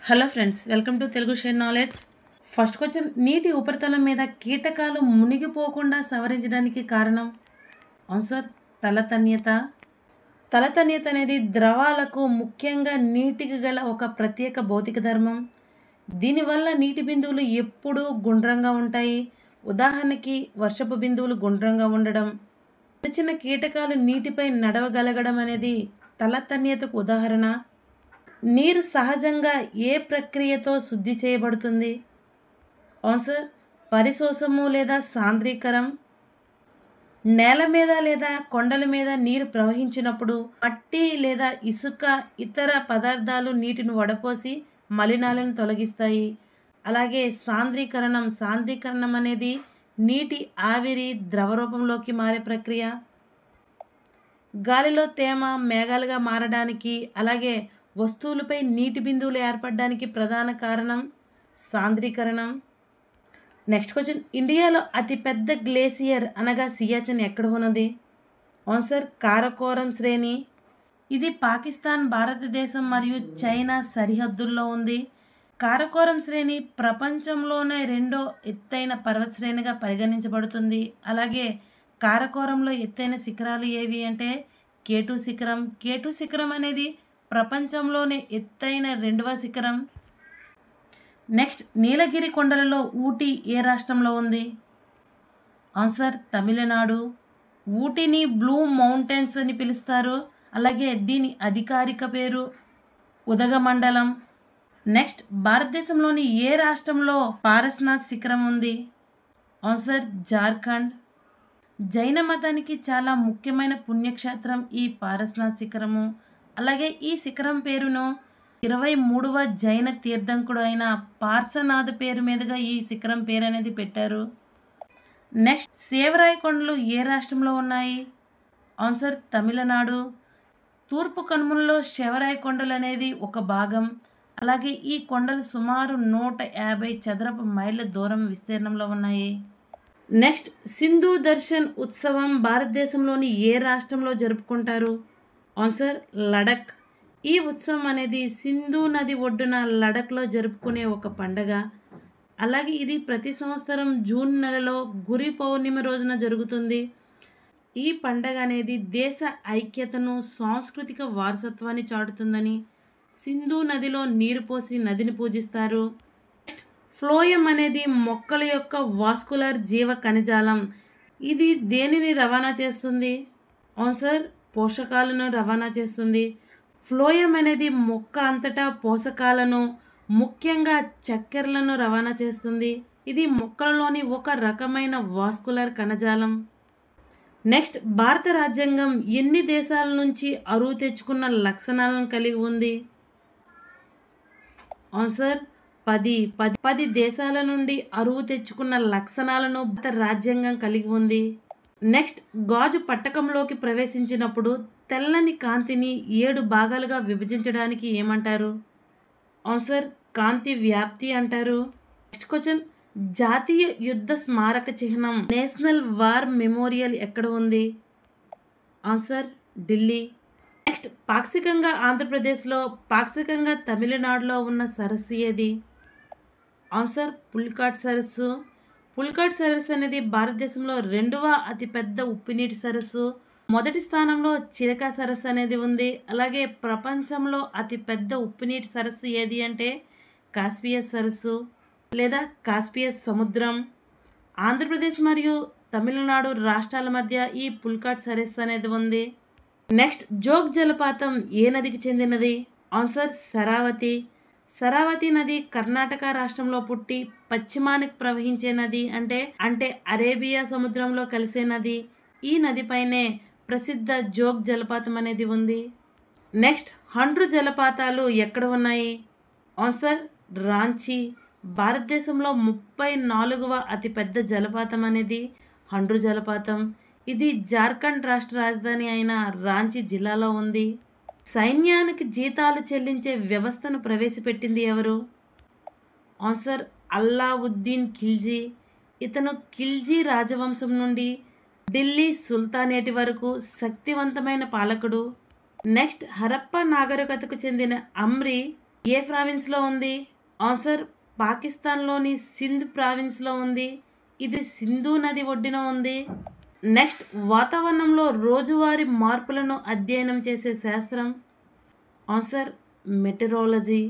Hello friends, welcome to Telugu share knowledge. First question, నీటి ఉపరితలం మీద కీటకాలు మునిగిపోకుండా సవరించడానికి కారణం? ఆన్సర్ తలతన్యత. తలతన్యత అనేది ద్రవాలకు, ముఖ్యంగా నీటికి గల ఒక ప్రత్యేక భౌతిక ధర్మం. దీనివల్ల నీటి బిందువులు ఎప్పుడూ గుండ్రంగా ఉంటాయి. ఉదాహరణకి వర్షపు బిందువులు గుండ్రంగా ఉండడం, చిన్న చిన్న కీటకాలు నీటిపై నడవగలగడం అనేది తలతన్యతకు ఉదాహరణ. నీరు సహజంగా ఏ ప్రక్రియతో శుద్ధి చేయబడుతుంది? ఆన్సర్ పరిశోషము లేదా సాంద్రీకరం. నేల మీద లేదా కొండల మీద నీరు ప్రవహించినప్పుడు మట్టి లేదా ఇసుక ఇతర పదార్థాలు నీటిని వడపోసి మలినాలను తొలగిస్తాయి. అలాగే సాంద్రీకరణం అనేది నీటి ఆవిరి ద్రవ రూపంలోకి మారే ప్రక్రియ. గాలిలో తేమ మేఘాలుగా మారడానికి, అలాగే వస్తువులపై నీటి బిందువులు ఏర్పడడానికి ప్రధాన కారణం సాంద్రీకరణం. నెక్స్ట్ క్వశ్చన్, ఇండియాలో అతిపెద్ద గ్లేసియర్ అనగా సియాచిన్ ఎక్కడ ఉన్నది? ఆన్సర్ కారకోరం శ్రేణి. ఇది పాకిస్తాన్, భారతదేశం మరియు చైనా సరిహద్దుల్లో ఉంది. కారకోరం శ్రేణి ప్రపంచంలోనే రెండో ఎత్తైన పర్వత శ్రేణిగా పరిగణించబడుతుంది. అలాగే కారకోరంలో ఎత్తైన శిఖరాలు ఏవి అంటే కేటు శిఖరం. కేటు శిఖరం అనేది ప్రపంచంలోనే ఎత్తైన రెండవ శిఖరం. నెక్స్ట్, నీలగిరి కొండలలో ఊటీ ఏ రాష్ట్రంలో ఉంది? ఆన్సర్ తమిళనాడు. ఊటీని బ్లూ మౌంటైన్స్ అని పిలుస్తారు. అలాగే దీని అధికారిక పేరు ఉదగమండలం. నెక్స్ట్, భారతదేశంలోని ఏ రాష్ట్రంలో పారస్నాథ్ శిఖరం ఉంది? ఆన్సర్ జార్ఖండ్. జైన మతానికి చాలా ముఖ్యమైన పుణ్యక్షేత్రం ఈ పారస్నాథ్ శిఖరము. అలాగే ఈ శిఖరం పేరును 23వ జైన తీర్థంకుడు అయిన పార్శ్వనాథ్ పేరు మీదుగా ఈ శిఖరం పేరు అనేది పెట్టారు. నెక్స్ట్, సేవరాయ కొండలు ఏ రాష్ట్రంలో ఉన్నాయి? ఆన్సర్ తమిళనాడు. తూర్పు కనుమలలో శేవరాయ కొండలు అనేది ఒక భాగం. అలాగే ఈ కొండలు సుమారు 150 చదరపు మైళ్ళ దూరం విస్తీర్ణంలో ఉన్నాయి. నెక్స్ట్, సింధు దర్శన్ ఉత్సవం భారతదేశంలోని ఏ రాష్ట్రంలో జరుపుకుంటారు? ఆన్సర్ లడక్. ఈ ఉత్సవం అనేది సింధు నది ఒడ్డున లడఖ్లో జరుపుకునే ఒక పండగ. అలాగే ఇది ప్రతి సంవత్సరం జూన్ నెలలో గురి పౌర్ణమి రోజున జరుగుతుంది. ఈ పండగ అనేది దేశ ఐక్యతను, సాంస్కృతిక వారసత్వాన్ని చాటుతుందని సింధు నదిలో నీరు పోసి నదిని పూజిస్తారు. ఫ్లోయం అనేది మొక్కల యొక్క వాస్కులర్ జీవ కణజాలం. ఇది దేనిని రవాణా చేస్తుంది? ఆన్సర్ పోషకాలను రవాణా చేస్తుంది. ఫ్లోయం అనేది మొక్క అంతటా పోషకాలను, ముఖ్యంగా చక్కెరలను రవాణా చేస్తుంది. ఇది మొక్కలలోని ఒక రకమైన వాస్కులర్ కణజాలం. నెక్స్ట్, భారత రాజ్యాంగం ఎన్ని దేశాల నుంచి అరువు తెచ్చుకున్న లక్షణాలను కలిగి ఉంది? ఆన్సర్ 10 దేశాల నుండి అరువు తెచ్చుకున్న లక్షణాలను భారత రాజ్యాంగం కలిగి ఉంది. నెక్స్ట్, గాజు పట్టకంలోకి ప్రవేశించినప్పుడు తెల్లని కాంతిని 7 భాగాలుగా విభజించడానికి ఏమంటారు? ఆన్సర్ కాంతి వ్యాప్తి అంటారు. నెక్స్ట్ క్వశ్చన్, జాతీయ యుద్ధ స్మారక చిహ్నం నేషనల్ వార్ మెమోరియల్ ఎక్కడ ఉంది? ఆన్సర్ ఢిల్లీ. నెక్స్ట్, పాక్షికంగా ఆంధ్రప్రదేశ్లో, పాక్షికంగా తమిళనాడులో ఉన్న సరస్సు ఏది? ఆన్సర్ పుల్కాట్ సరస్సు. పుల్కాట్ సరస్సు అనేది భారతదేశంలో రెండవ అతిపెద్ద ఉప్పునీటి సరస్సు. మొదటి స్థానంలో చిలకా సరస్సు అనేది ఉంది. అలాగే ప్రపంచంలో అతిపెద్ద ఉప్పునీటి సరస్సు ఏది అంటే కాస్పియస్ సరస్సు లేదా కాస్పియస్ సముద్రం. ఆంధ్రప్రదేశ్ మరియు తమిళనాడు రాష్ట్రాల మధ్య ఈ పుల్కాట్ సరస్సు అనేది ఉంది. నెక్స్ట్, జోగ్ జలపాతం ఏ నదికి చెందినది? ఆన్సర్ శరావతి. శరావతి నది కర్ణాటక రాష్ట్రంలో పుట్టి పశ్చిమానికి ప్రవహించే నది. అంటే అరేబియా సముద్రంలో కలిసే నది. ఈ నదిపైనే ప్రసిద్ధ జోగ్ జలపాతం అనేది ఉంది. నెక్స్ట్, హండ్రు జలపాతాలు ఎక్కడ ఉన్నాయి? ఆన్సర్ రాంచీ. భారతదేశంలో 34వ అతిపెద్ద జలపాతం అనేది హండ్రు జలపాతం. ఇది జార్ఖండ్ రాష్ట్ర రాజధాని అయిన రాంచీ జిల్లాలో ఉంది. సైన్యానికి జీతాలు చెల్లించే వ్యవస్థను ప్రవేశపెట్టింది ఎవరు? ఆన్సర్ అల్లావుద్దీన్ ఖిల్జీ. ఇతను ఖిల్జీ రాజవంశం నుండి ఢిల్లీ సుల్తానేట్ వరకు శక్తివంతమైన పాలకుడు. నెక్స్ట్, హరప్పా నాగరికతకు చెందిన అమ్రి ఏ ప్రావిన్స్లో ఉంది? ఆన్సర్ పాకిస్తాన్లోని సింధ్ ప్రావిన్స్లో ఉంది. ఇది సింధు నది ఒడ్డున ఉంది. నెక్స్ట్ వాతావరణంలో రోజువారీ మార్పులను అధ్యయనం చేసే శాస్త్రం. ఆన్సర్ మెటెరాలజీ.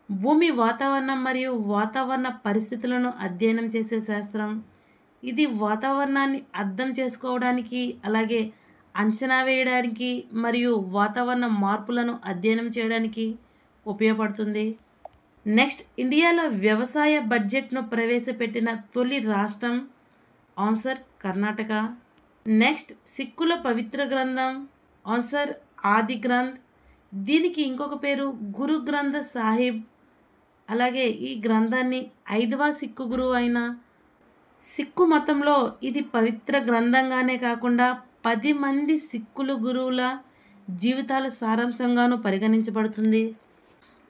భూమి వాతావరణం మరియు వాతావరణ పరిస్థితులను అధ్యయనం చేసే శాస్త్రం. ఇది వాతావరణాన్ని అర్థం చేసుకోవడానికి అలాగే అంచనా వేయడానికి మరియు వాతావరణ మార్పులను అధ్యయనం చేయడానికి ఉపయోగపడుతుంది. నెక్స్ట్ ఇండియాలో వ్యవసాయ బడ్జెట్ను ప్రవేశపెట్టిన తొలి రాష్ట్రం. ఆన్సర్ కర్ణాటక. నెక్స్ట్ సిక్కుల పవిత్ర గ్రంథం. ఆన్సర్ ఆది గ్రంథ్. దీనికి ఇంకొక పేరు గురు గ్రంథ సాహిబ్. అలాగే ఈ గ్రంథాన్ని 5వ సిక్కు గురువు అయిన సిక్కు మతంలో ఇది పవిత్ర గ్రంథంగానే కాకుండా 10 మంది సిక్కులు గురువుల జీవితాల సారాంశంగాను పరిగణించబడుతుంది.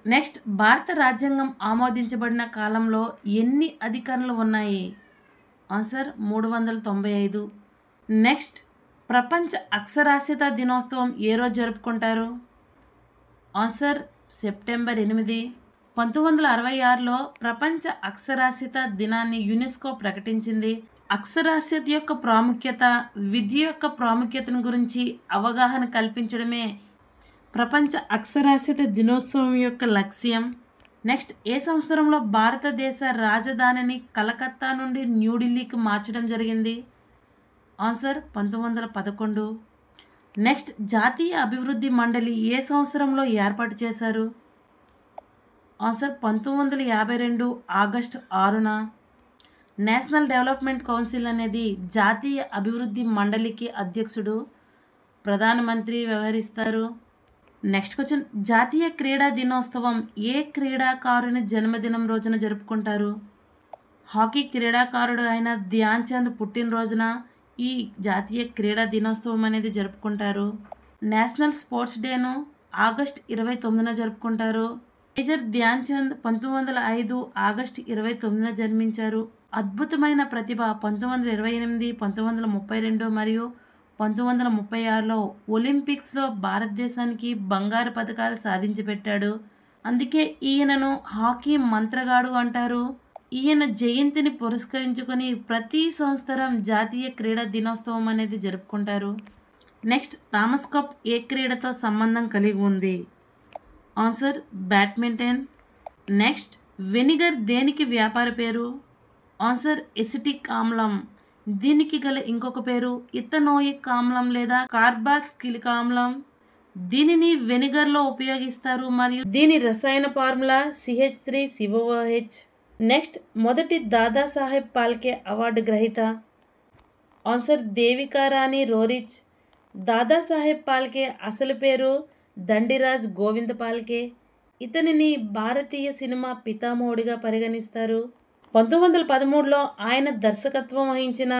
నెక్స్ట్ భారత రాజ్యాంగం ఆమోదించబడిన కాలంలో ఎన్ని అధికరణలు ఉన్నాయి? ఆన్సర్ 395. నెక్స్ట్ ప్రపంచ అక్షరాస్యత దినోత్సవం ఏ రోజు జరుపుకుంటారు? Answer September 8. 1966లో ప్రపంచ అక్షరాస్యత దినాన్ని యునెస్కో ప్రకటించింది. అక్షరాస్యత యొక్క ప్రాముఖ్యత, విద్య యొక్క ప్రాముఖ్యతను గురించి అవగాహన కల్పించడమే ప్రపంచ అక్షరాస్యత దినోత్సవం యొక్క లక్ష్యం. నెక్స్ట్ ఏ సంవత్సరంలో భారతదేశ రాజధానిని కలకత్తా నుండి న్యూఢిల్లీకి మార్చడం జరిగింది? ఆన్సర్ 1911. నెక్స్ట్ జాతీయ అభివృద్ధి మండలి ఏ సంవత్సరంలో ఏర్పాటు చేశారు? ఆన్సర్ 1952 ఆగస్టు 6న. నేషనల్ డెవలప్మెంట్ కౌన్సిల్ అనేది జాతీయ అభివృద్ధి మండలికి అధ్యక్షుడు, ప్రధానమంత్రి వ్యవహరిస్తారు. నెక్స్ట్ క్వశ్చన్ జాతీయ క్రీడా దినోత్సవం ఏ క్రీడాకారుని జన్మదినం రోజున జరుపుకుంటారు? హాకీ క్రీడాకారుడు అయిన ధ్యాన్ చంద్ పుట్టినరోజున ఈ జాతీయ క్రీడా దినోత్సవం అనేది జరుపుకుంటారు. నేషనల్ స్పోర్ట్స్ డేను ఆగస్ట్ 29న జరుపుకుంటారు. మేజర్ ధ్యాన్ చంద్ 1905 ఆగస్టు 29న జన్మించారు. అద్భుతమైన ప్రతిభ 1928, 1932 మరియు 1936లో ఒలింపిక్స్లో భారతదేశానికి బంగారు పథకాలు సాధించి పెట్టాడు. అందుకే ఈయనను హాకీ మంత్రగాడు అంటారు. ఈయన జయంతిని పురస్కరించుకొని ప్రతి సంవత్సరం జాతీయ క్రీడా దినోత్సవం అనేది జరుపుకుంటారు. నెక్స్ట్ థామస్ కప్ ఏ క్రీడతో సంబంధం కలిగి ఉంది? Answer badminton. నెక్స్ట్ వెనిగర్ దేనికి వ్యాపార పేరు? ఆన్సర్ ఎసిటిక్ ఆమ్లం. దీనికి గల ఇంకొక పేరు ఇథనోయిక్ ఆమ్లం లేదా కార్బాక్సిలిక్ ఆమ్లం. దీనిని వెనిగర్లో ఉపయోగిస్తారు మరియు దీని రసాయన ఫార్ములా CH3COOH. నెక్స్ట్ మొదటి దాదాసాహెబ్ పాల్కే అవార్డు గ్రహీత. Answer Devika Rani Roerich. దాదాసాహెబ్ పాల్కే అసలు పేరు దండిరాజ్ గోవింద్ పాల్కే. ఇతనిని భారతీయ సినిమా పితామహుడిగా పరిగణిస్తారు. 1913లో ఆయన దర్శకత్వం వహించిన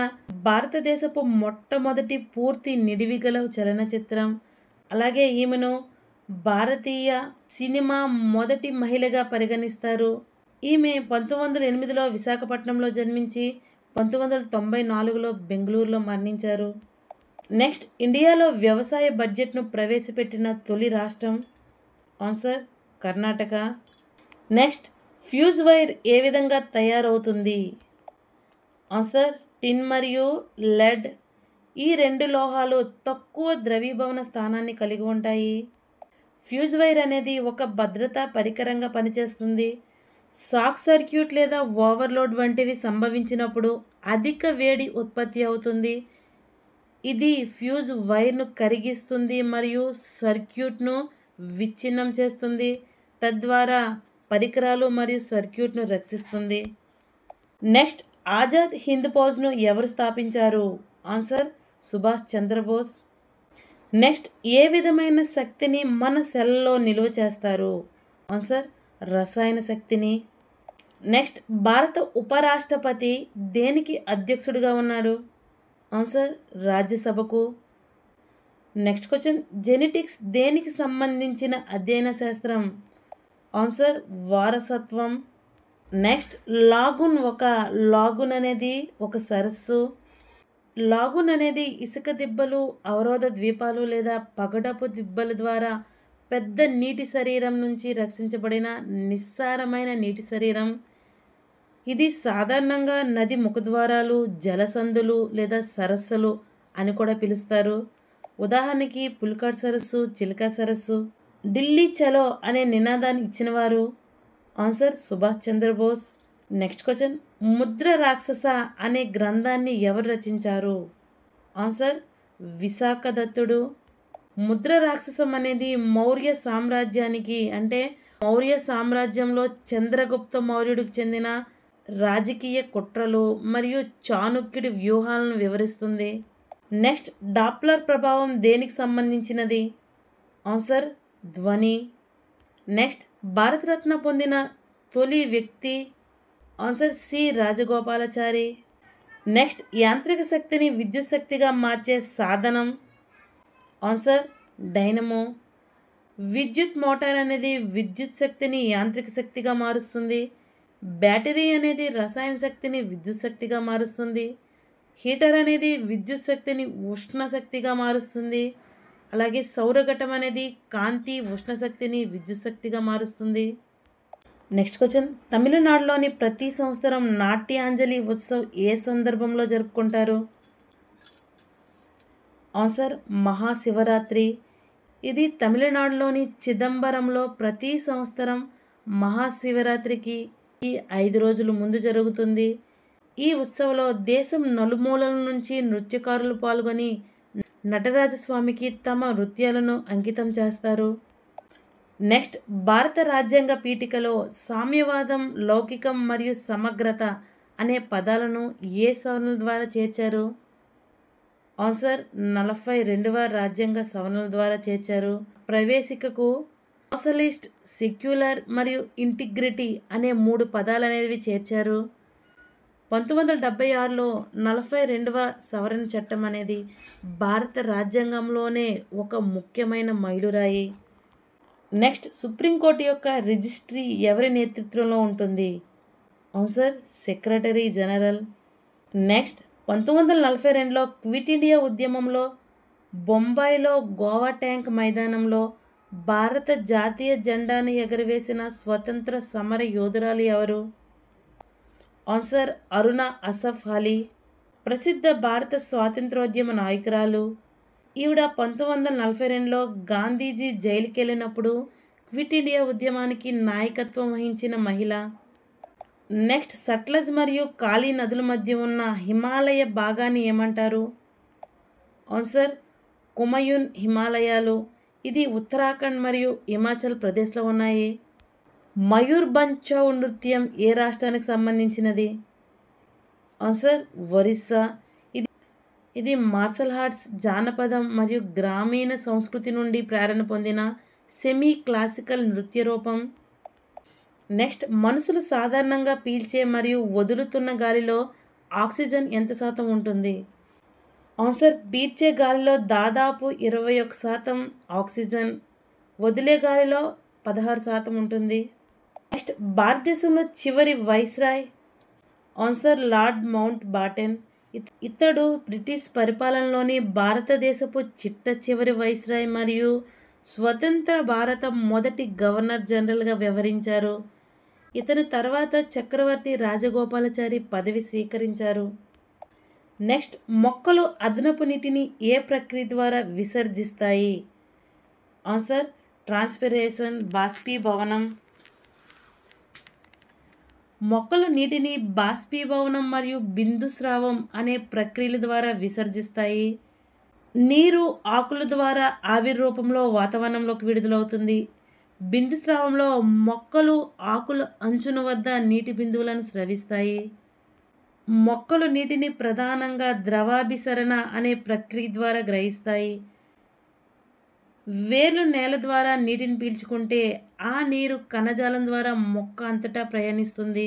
భారతదేశపు మొట్టమొదటి పూర్తి నిడివిగల చలనచిత్రం. అలాగే ఈమెను భారతీయ సినిమా మొదటి మహిళగా పరిగణిస్తారు. ఈమె 1908లో విశాఖపట్నంలో జన్మించి 1994లో బెంగళూరులో మరణించారు. నెక్స్ట్ ఇండియాలో వ్యవసాయ బడ్జెట్ను ప్రవేశపెట్టిన తొలి రాష్ట్రం. Answer Karnataka. Next fuse wire ఏ విధంగా తయారవుతుంది? ఆన్సర్ టిన్ మరియు లెడ్. ఈ రెండు లోహాలు తక్కువ ద్రవీభవన స్థానాన్ని కలిగి ఉంటాయి. ఫ్యూజ్ వైర్ అనేది ఒక భద్రతా పరికరంగా పనిచేస్తుంది. షాక్ సర్క్యూట్ లేదా ఓవర్లోడ్ వంటివి సంభవించినప్పుడు అధిక వేడి ఉత్పత్తి అవుతుంది. ఇది ఫ్యూజ్ వైర్ను కరిగిస్తుంది మరియు సర్క్యూట్ను విచ్ఛిన్నం చేస్తుంది, తద్వారా పరికరాలు మరియు సర్క్యూట్ను రక్షిస్తుంది. నెక్స్ట్ ఆజాద్ హింద్ ఫౌజ్ను ఎవరు స్థాపించారు? ఆన్సర్ సుభాష్ చంద్రబోస్. నెక్స్ట్ ఏ విధమైన శక్తిని మన సెల్లో నిల్వ చేస్తారు? ఆన్సర్ రసాయన శక్తిని. నెక్స్ట్ భారత ఉపరాష్ట్రపతి దేనికి అధ్యక్షుడిగా ఉన్నాడు? ఆన్సర్ రాజ్యసభకు. నెక్స్ట్ క్వశ్చన్ జెనెటిక్స్ దేనికి సంబంధించిన అధ్యయన శాస్త్రం? ఆన్సర్ వారసత్వం. నెక్స్ట్ లాగున్ అనేది ఒక సరస్సు. లాగున్ అనేది ఇసుక దిబ్బలు, అవరోధ ద్వీపాలు లేదా పగడపు దిబ్బల ద్వారా పెద్ద నీటి శరీరం నుంచి రక్షించబడిన నిస్సారమైన నీటి శరీరం. ఇది సాధారణంగా నది ముఖద్వారాలు, జలసందులు లేదా సరస్సులు అని కూడా పిలుస్తారు. ఉదాహరణకి పులికాట్ సరస్సు, చిల్కా సరస్సు. ఢిల్లీ చలో అనే నినాదాన్ని ఇచ్చినవారు? Answer Subhash Chandra Bose. Next question, Mudrarakshasa అనే గ్రంథాన్ని ఎవరు రచించారు? ఆన్సర్ విశాఖ దత్తుడు. ముద్ర రాక్షసం అనేది మౌర్య సామ్రాజ్యానికి అంటే మౌర్య సామ్రాజ్యంలో చంద్రగుప్త మౌర్యుడికి చెందిన రాజకీయ కుట్రలు మరియు చాణుక్యుడి వ్యూహాలను వివరిస్తుంది. నెక్స్ట్, డాప్లర్ ప్రభావం దేనికి సంబంధించినది? ఆన్సర్ ధ్వని. నెక్స్ట్, భారతరత్న పొందిన తొలి వ్యక్తి? Answer C Rajagopalachari. నెక్స్ట్, యాంత్రిక శక్తిని విద్యుత్ శక్తిగా మార్చే సాధనం? Answer dynamo. విద్యుత్ మోటార్ అనేది విద్యుత్ శక్తిని యాంత్రిక శక్తిగా మారుస్తుంది. బ్యాటరీ అనేది రసాయన శక్తిని విద్యుత్ శక్తిగా మారుస్తుంది. హీటర్ అనేది విద్యుత్ శక్తిని ఉష్ణ శక్తిగా మారుస్తుంది. అలాగే సౌరఘటం అనేది కాంతి ఉష్ణ శక్తిని విద్యుత్ శక్తిగా మారుస్తుంది. నెక్స్ట్ క్వశ్చన్, తమిళనాడులోని ప్రతి సంవత్సరం నాట్యాంజలి ఉత్సవ్ ఏ సందర్భంలో జరుపుకుంటారు? ఆన్సర్ మహాశివరాత్రి. ఇది తమిళనాడులోని చిదంబరంలో ప్రతి సంవత్సరం మహాశివరాత్రికి 5 రోజుల ముందు జరుగుతుంది. ఈ ఉత్సవంలో దేశం నలుమూలల నుంచి నృత్యకారులు పాల్గొని నటరాజస్వామికి తమ నృత్యాలను అంకితం చేస్తారు. నెక్స్ట్, భారత రాజ్యాంగ పీఠికలో సామ్యవాదం, లౌకికం మరియు సమగ్రత అనే పదాలను ఏ సవరణల ద్వారా చేర్చారు? ఆన్సర్ 42వ రాజ్యాంగ సవరణల ద్వారా చేర్చారు. ప్రవేశికకు సోషలిస్ట్, సెక్యులర్ మరియు ఇంటిగ్రిటీ అనే 3 పదాలు అనేవి చేర్చారు. 1976లో 42వ సవరణ చట్టం అనేది భారత రాజ్యాంగంలోనే ఒక ముఖ్యమైన మైలురాయి. నెక్స్ట్, సుప్రీంకోర్టు యొక్క రిజిస్ట్రీ ఎవరి నేతృత్వంలో ఉంటుంది? Answer secretary general. నెక్స్ట్, 1942లో క్విట్ ఇండియా ఉద్యమంలో బొంబాయిలో గోవా ట్యాంక్ మైదానంలో భారత జాతీయ జెండాను ఎగరవేసిన స్వతంత్ర సమర యోధురాలు ఎవరు? ఆన్సర్ అరుణ అసఫ్ అలీ. ప్రసిద్ధ భారత స్వాతంత్రోద్యమ నాయకురాలు. ఈవిడ 1942లో గాంధీజీ జైలుకి వెళ్ళినప్పుడు క్విట్ ఇండియా ఉద్యమానికి నాయకత్వం వహించిన మహిళ. నెక్స్ట్, సట్లజ్ మరియు కాళీ నదుల మధ్య ఉన్న హిమాలయ భాగాన్ని ఏమంటారు? ఆన్సర్ కుమయున్ హిమాలయాలు. ఇది ఉత్తరాఖండ్ మరియు హిమాచల్ ప్రదేశ్లో ఉన్నాయి. మయూర్భంజ్ ఛౌ నృత్యం ఏ రాష్ట్రానికి సంబంధించినది? ఆన్సర్ ఒరిస్సా. ఇది మార్షల్ ఆర్ట్స్, జానపదం మరియు గ్రామీణ సంస్కృతి నుండి ప్రేరణ పొందిన సెమీ క్లాసికల్ నృత్య రూపం. నెక్స్ట్, మనుషులు సాధారణంగా పీల్చే మరియు వదులుతున్న గాలిలో ఆక్సిజన్ ఎంత శాతం ఉంటుంది? ఆన్సర్ పీల్చే గాలిలో దాదాపు 21% ఆక్సిజన్, వదిలే గాలిలో 16% ఉంటుంది. నెక్స్ట్, భారతదేశంలో చివరి viceroy? Answer lord mount Batten. ఇతడు బ్రిటిష్ పరిపాలనలోని భారతదేశపు చిట్ట చివరి వైస్రాయ్ మరియు స్వతంత్ర భారత మొదటి గవర్నర్ జనరల్గా వ్యవహరించారు. ఇతని తర్వాత చక్రవర్తి రాజగోపాలాచారి పదవి స్వీకరించారు. నెక్స్ట్, మొక్కలు అదనపు నీటిని ఏ ప్రక్రియ ద్వారా విసర్జిస్తాయి? ఆన్సర్ ట్రాన్స్పిరేషన్, బాష్పీభవనం. మొక్కలు నీటిని బాష్పీభవనం మరియు బిందుస్రావం అనే ప్రక్రియల ద్వారా విసర్జిస్తాయి. నీరు ఆకుల ద్వారా ఆవిరి రూపంలో వాతావరణంలోకి విడుదలవుతుంది. బిందుస్రావంలో మొక్కలు ఆకుల అంచున వద్ద నీటి బిందువులను స్రవిస్తాయి. మొక్కలు నీటిని ప్రధానంగా ద్రవాభిసరణ అనే ప్రక్రియ ద్వారా గ్రహిస్తాయి. వేర్లు నేల ద్వారా నీటిని పీల్చుకుంటే ఆ నీరు కణజాలం ద్వారా మొక్క అంతటా ప్రయాణిస్తుంది.